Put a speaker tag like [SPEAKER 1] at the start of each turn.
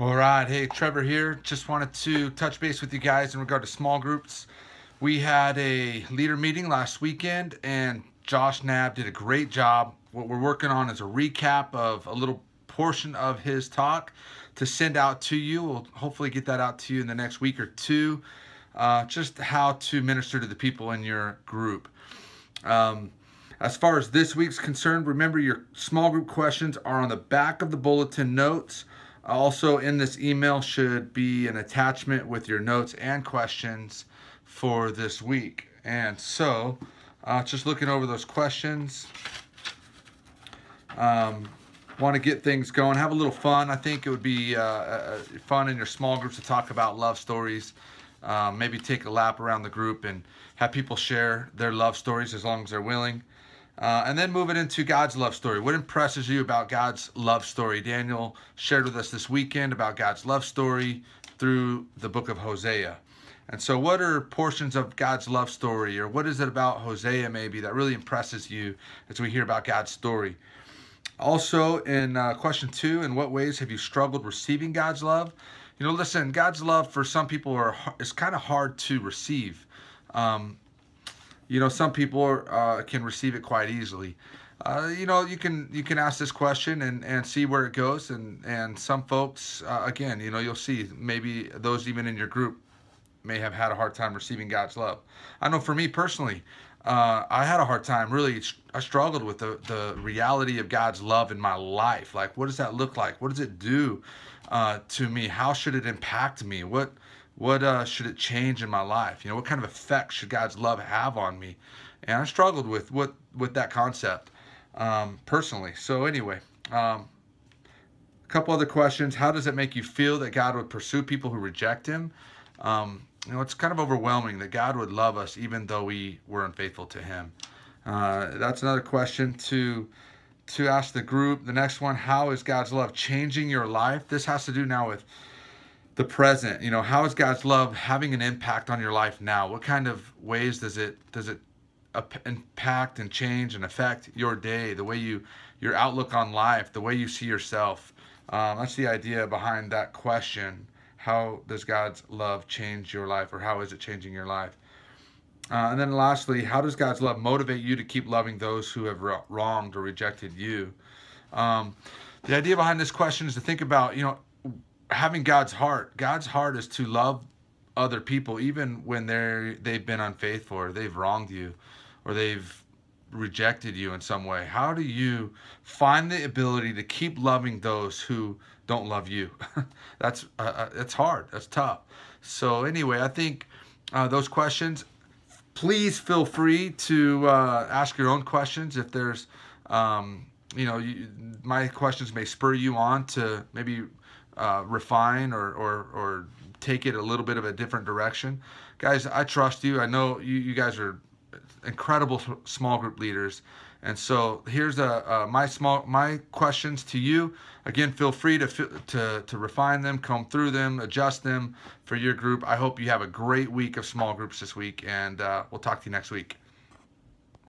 [SPEAKER 1] All right, hey, Trevor here. Just wanted to touch base with you guys in regard to small groups. We had a leader meeting last weekend, and Josh Knapp did a great job. What we're working on is a recap of a little portion of his talk to send out to you. We'll hopefully get that out to you in the next week or two. Just how to minister to the people in your group. As far as this week's concerned, remember your small group questions are on the back of the bulletin notes. Also in this email should be an attachment with your notes and questions for this week. And so, just looking over those questions, want to get things going, have a little fun. I think it would be fun in your small groups to talk about love stories. Maybe take a lap around the group and have people share their love stories as long as they're willing. And then move it into God's love story. What impresses you about God's love story? Daniel shared with us this weekend about God's love story through the book of Hosea. And so what are portions of God's love story, or what is it about Hosea maybe that really impresses you as we hear about God's story? Also in question 2, in what ways have you struggled receiving God's love? You know, listen, God's love for some people is kind of hard to receive. You know, some people can receive it quite easily. You know, you can ask this question and see where it goes. And some folks, again, you know, you'll see maybe those even in your group may have had a hard time receiving God's love. I know for me personally, I had a hard time. Really, I struggled with the reality of God's love in my life. Like, what does that look like? What does it do to me? How should it impact me? What should it change in my life? You know, what kind of effect should God's love have on me? And I struggled with that concept personally. So anyway, a couple other questions. How does it make you feel that God would pursue people who reject Him? You know, it's kind of overwhelming that God would love us even though we were unfaithful to Him. That's another question to ask the group. The next one: how is God's love changing your life? This has to do now with the present. You know, how is God's love having an impact on your life now? What kind of ways does it impact and change and affect your day, the way your outlook on life, the way you see yourself? That's the idea behind that question. How does God's love change your life, or how is it changing your life? And then lastly, how does God's love motivate you to keep loving those who have wronged or rejected you? The idea behind this question is to think about, you know, having God's heart. God's heart is to love other people even when they've been unfaithful, or they've wronged you, or they've rejected you in some way. How do you find the ability to keep loving those who don't love you? It's hard. That's tough. So anyway, I think those questions. Please feel free to ask your own questions. If there's, you know, my questions may spur you on to maybe refine or take it a little bit of a different direction. Guys, I trust you. I know you guys are incredible small group leaders. And so here's my questions to you. Again, feel free to refine them, comb through them, adjust them for your group. I hope you have a great week of small groups this week, and we'll talk to you next week.